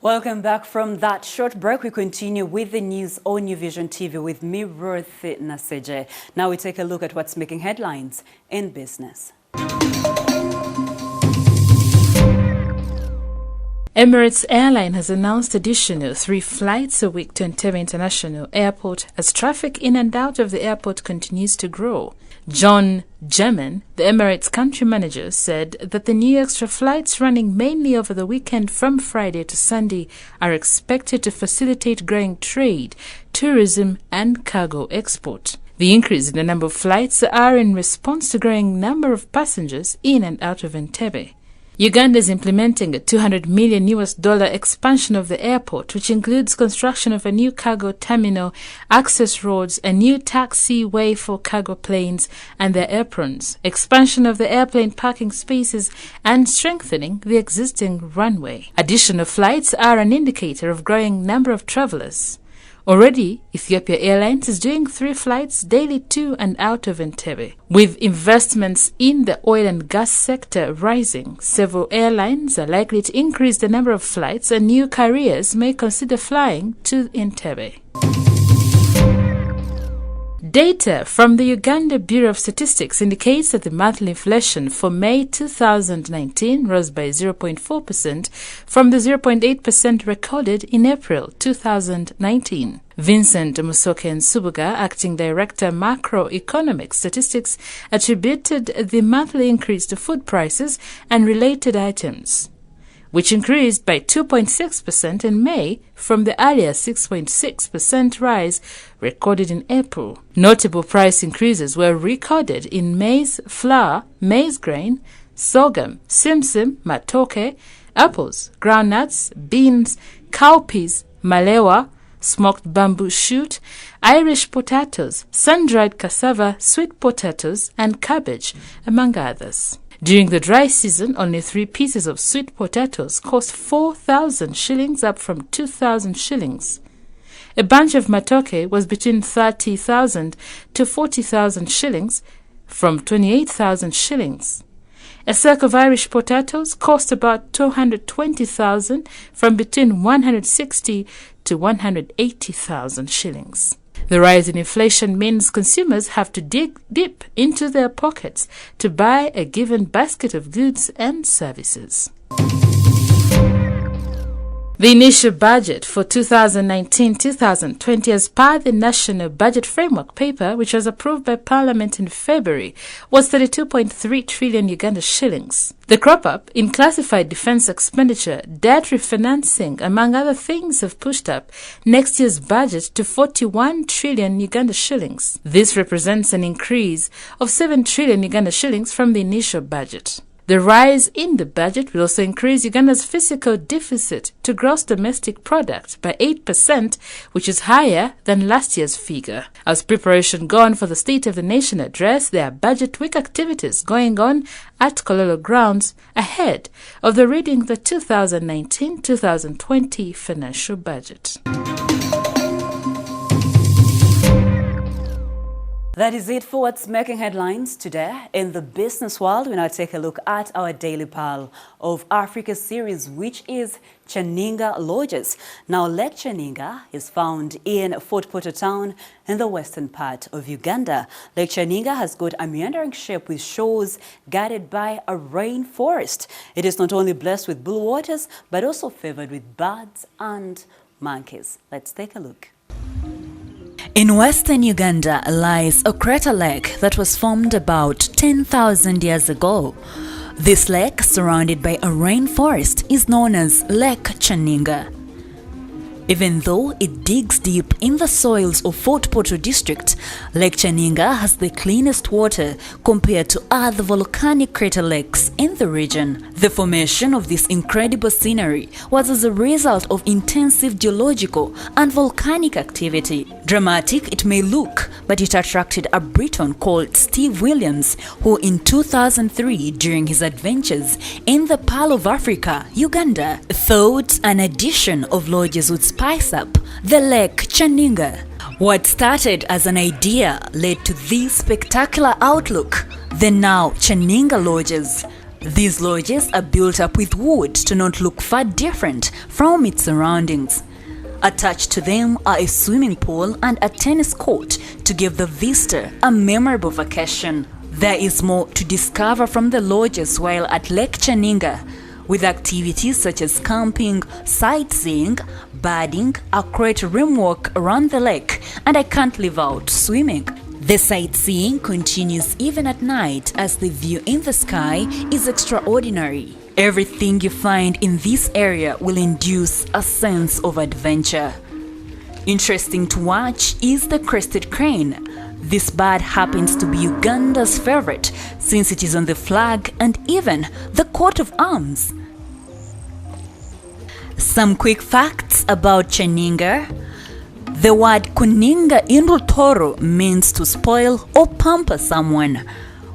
Welcome back from that short break. We continue with the news on New Vision TV with me, Ruth Naseje. Now we take a look at what's making headlines in business. Emirates Airline has announced additional 3 flights a week to Entebbe International Airport as traffic in and out of the airport continues to grow. John German, the Emirates country manager, said that the new extra flights running mainly over the weekend from Friday to Sunday are expected to facilitate growing trade, tourism and cargo export. The increase in the number of flights are in response to growing number of passengers in and out of Entebbe. Uganda is implementing a $200 million expansion of the airport, which includes construction of a new cargo terminal, access roads, a new taxiway for cargo planes and their aprons, expansion of the airplane parking spaces, and strengthening the existing runway. Additional flights are an indicator of growing number of travelers. Already, Ethiopia Airlines is doing 3 flights daily to and out of Entebbe. With investments in the oil and gas sector rising, several airlines are likely to increase the number of flights and new carriers may consider flying to Entebbe. Data from the Uganda Bureau of Statistics indicates that the monthly inflation for May 2019 rose by 0.4% from the 0.8% recorded in April 2019. Vincent Musoke Nsubuga, acting director macroeconomic statistics, attributed the monthly increase to food prices and related items, which increased by 2.6% in May from the earlier 6.6% rise recorded in April. Notable price increases were recorded in maize flour, maize grain, sorghum, simsim, matoke, apples, groundnuts, beans, cowpeas, malewa, smoked bamboo shoot, Irish potatoes, sun-dried cassava, sweet potatoes, and cabbage, among others. During the dry season, only 3 pieces of sweet potatoes cost 4,000 shillings, up from 2,000 shillings. A bunch of matoke was between 30,000 to 40,000 shillings, from 28,000 shillings. A sack of Irish potatoes cost about 220,000, from between 160 to 180,000 shillings. The rise in inflation means consumers have to dig deep into their pockets to buy a given basket of goods and services. The initial budget for 2019-2020 as per the National Budget Framework Paper, which was approved by Parliament in February, was 32.3 trillion Uganda shillings. The crop-up in classified defense expenditure, debt refinancing, among other things, have pushed up next year's budget to 41 trillion Uganda shillings. This represents an increase of 7 trillion Uganda shillings from the initial budget. The rise in the budget will also increase Uganda's fiscal deficit to gross domestic product by 8%, which is higher than last year's figure. As preparation go on for the State of the Nation address, there are budget week activities going on at Kololo grounds ahead of the reading of the 2019-2020 financial budget. That is it for what's making headlines today in the business world. We now take a look at our daily pal of Africa series, which is Kyaninga Lodges. Now, Lake Kyaninga is found in Fort Portal town in the western part of Uganda. Lake Kyaninga has got a meandering shape with shores guarded by a rainforest. It is not only blessed with blue waters, but also favored with birds and monkeys. Let's take a look. In western Uganda lies a crater lake that was formed about 10,000 years ago. This lake, surrounded by a rainforest, is known as Lake Kyaninga. Even though it digs deep in the soils of Fort Portal district, Lake Kyaninga has the cleanest water compared to other volcanic crater lakes in the region. The formation of this incredible scenery was as a result of intensive geological and volcanic activity. Dramatic it may look, but it attracted a Briton called Steve Williams, who in 2003, during his adventures in the Pearl of Africa, Uganda, thought an addition of lodges would spice up the Lake Kyaninga. What started as an idea led to this spectacular outlook, the now Kyaninga Lodges. These lodges are built up with wood to not look far different from its surroundings. Attached to them are a swimming pool and a tennis court to give the visitor a memorable vacation. There is more to discover from the lodges while at Lake Channinga, with activities such as camping, sightseeing, birding, a great rim walk around the lake, and I can't leave out swimming. The sightseeing continues even at night as the view in the sky is extraordinary. Everything you find in this area will induce a sense of adventure. Interesting to watch is the crested crane. This bird happens to be Uganda's favorite since it is on the flag and even the coat of arms. Some quick facts about Channinga. The word kuninga in Rutoro means to spoil or pamper someone.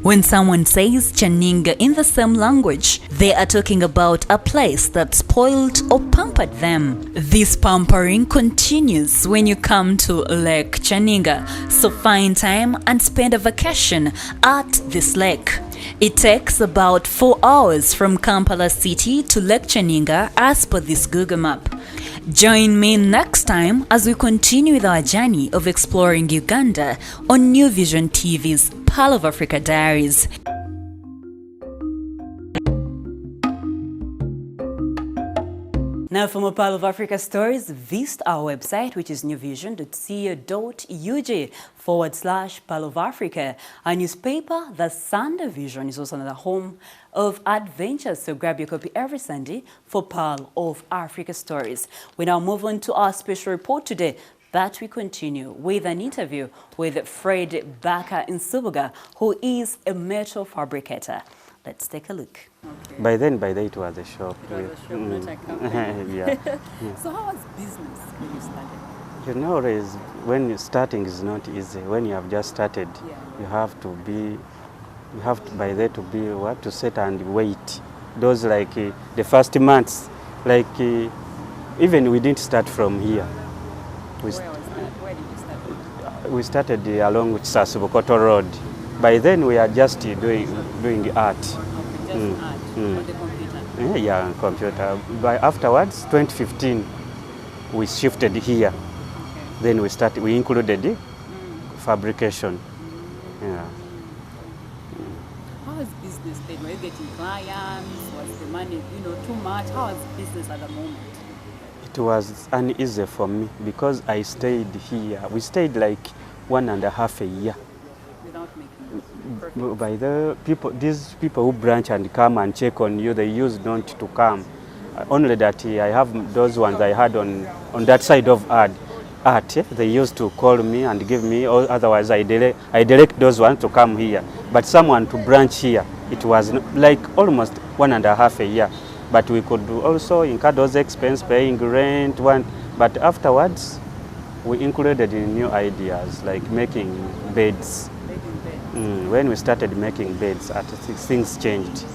When someone says Channinga in the same language, they are talking about a place that spoiled or pampered them. This pampering continues when you come to Lake Channinga, so find time and spend a vacation at this lake. It takes about 4 hours from Kampala city to Lake Channinga as per this Google map. Join me next time as we continue with our journey of exploring Uganda on New Vision TV's Pearl of Africa Diaries. Now for more Pearl of Africa stories, visit our website, which is newvision.co.ug/Pearl of Africa. Our newspaper, The Sunday Vision, is also another home of adventures, so grab your copy every Sunday for Pearl of Africa stories. We now move on to our special report today, that we continue with an interview with Fred Baka Nyinambuga, who is a metal fabricator. Let's take a look. Okay. By then it was a shop. It was a shop, not a company. Yeah. So how was business when you started? You know, when you're starting is not easy. When you have just started, you have to by there to be what to set and wait. Those like the first months, like even we didn't start from here. Where was that? Where did you start? We started along with Sasubukoto Road. By then we are just doing art. Okay, just art on the computer. Yeah, on computer. By afterwards, 2015, we shifted here. Okay. Then we included fabrication. Yeah. How was business then? Were you getting clients? Was the money, too much? How was business at the moment? It was uneasy for me because I stayed here. We stayed like 1.5 years. Without making profit? By these people who branch and come and check on you, they used not to come. Only that I have those ones I had on that side of art. They used to call me and give me, or otherwise I direct those ones to come here. But someone to branch here, it was like almost 1.5 years. But we could also incur those expenses, paying rent, but afterwards we included in new ideas like making beds. When we started making beds, things changed.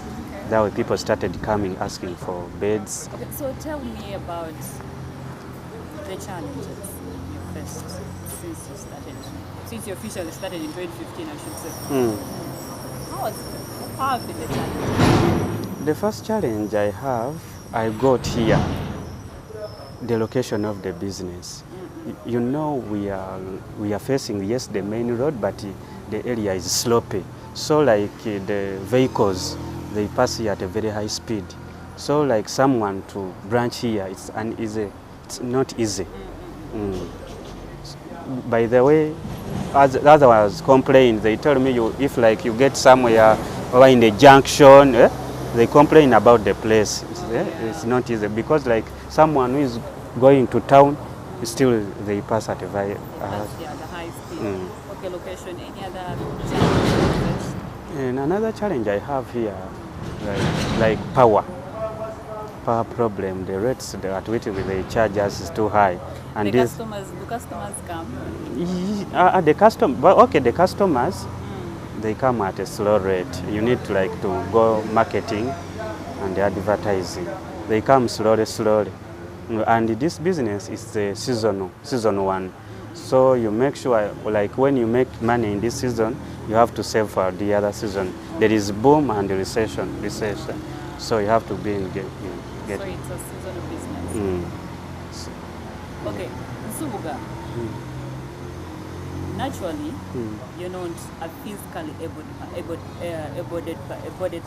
That way people started coming asking for beds. Okay, so tell me about the challenges you faced since you started. Since you officially started in 2015, I should say. How have been the challenges? The first challenge I got here, the location of the business. You know, we are facing, yes, the main road, but the area is slopey. So like the vehicles, they pass here at a very high speed. So like someone to branch here, it's uneasy. It's not easy. By the way, as others complain, they tell me if like you get somewhere or in the junction, they complain about the place. It's not easy because like someone who is going to town, still they pass at a very the high speed. Okay, location. Any other challenges? And another challenge I have here, like power problem. The rates at which they charge us is too high. And do customers come? The customers, they come at a slow rate. You need to go marketing and advertising. They come slowly. And this business is the seasonal one. So you make sure, like when you make money in this season, you have to save for the other season. There is boom and recession. So you have to be in get. So it's a season of business. Mm. Okay, Nyinambuga. Naturally, you're not a physically able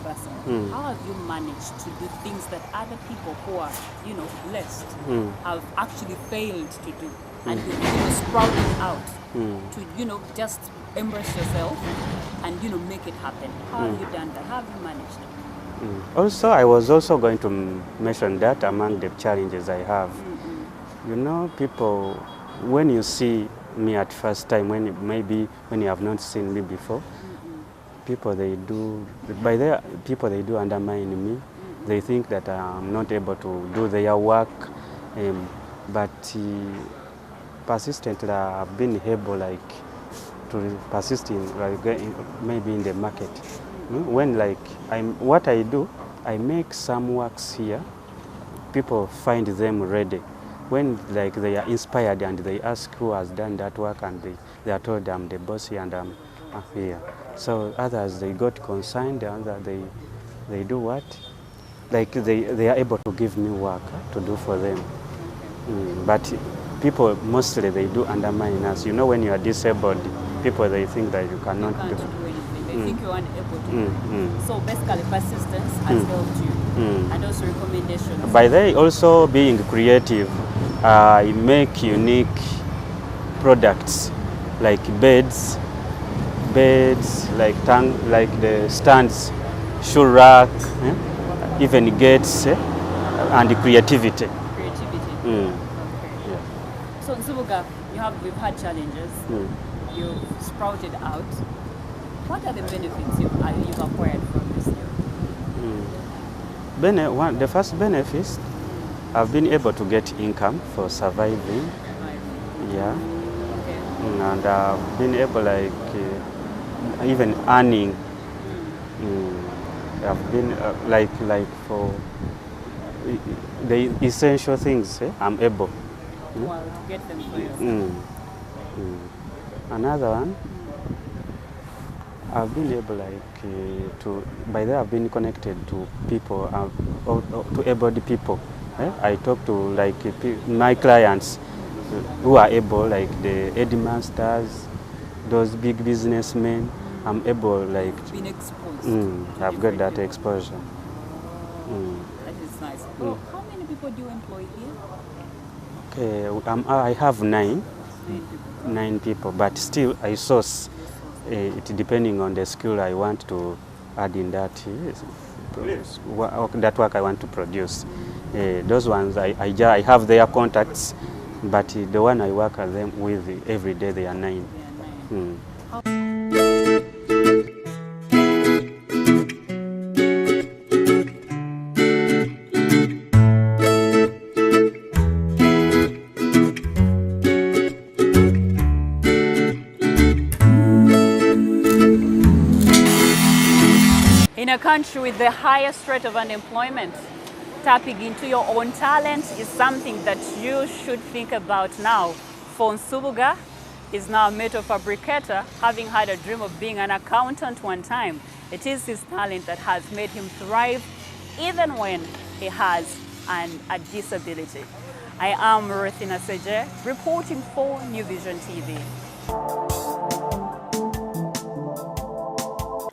person. How have you managed to do things that other people who are, blessed, have actually failed to do? And you sprouted out to, just embrace yourself and, make it happen. How have you done that? How have you managed it? Also, I was also going to mention that among the challenges I have. People, when you see me at first time, when you have not seen me before, people they do undermine me. They think that I'm not able to do their work, but persistently I've been able to persist in maybe in the market. When what I do, I make some works here. People find them ready. When they are inspired and they ask who has done that work, and they are told I'm the boss here and I'm here. So others, they got consigned, and they do what? They are able to give me work to do for them. But people mostly they do undermine us. When you are disabled, people they think that you cannot do anything. They think you're unable to do. So basically persistence has helped you. And also recommendations. By they also being creative, I make unique products like beds, like the stands, shoe rack, even gates, and creativity. Okay. Yeah. So Nyinambuga, we've had challenges. You've sprouted out. What are the benefits you've acquired from this year? The first benefit, I've been able to get income for surviving. Yeah. Okay. And I've been able even earning. I've been for the essential things. I'm able. Well, to get them for yourself. Another one, I've been able I've been connected to people, to able people. I talk to my clients who are able, the headmasters, those big businessmen. I'm able been exposed. I've got that exposure. That is nice. So how many people do you employ here? Okay, I have 9. 9 people, but still I source it depending on the skill I want to add in that work I want to produce. Those ones I have their contacts, but the one I work with every day, they are 9. In a country with the highest rate of unemployment, tapping into your own talent is something that you should think about now. For Nyinambuga, is now a metal fabricator, having had a dream of being an accountant one time. It is his talent that has made him thrive even when he has a disability. I am Ruthina Seje, reporting for New Vision TV.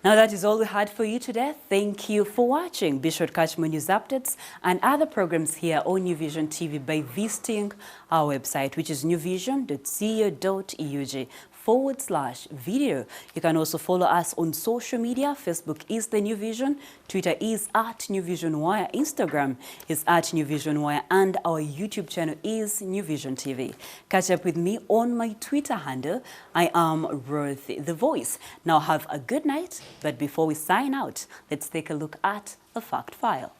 Now that is all we had for you today. Thank you for watching. Be sure to catch more news updates and other programs here on New Vision TV by visiting our website, which is newvision.co.ug/video. You can also follow us on social media. Facebook is The New Vision, Twitter is @NewVisionWire, Instagram is @NewVisionWire, and our YouTube channel is New Vision TV. Catch up with me on my Twitter handle. I am Ruth the Voice. Now have a good night, but before we sign out, let's take a look at the fact file.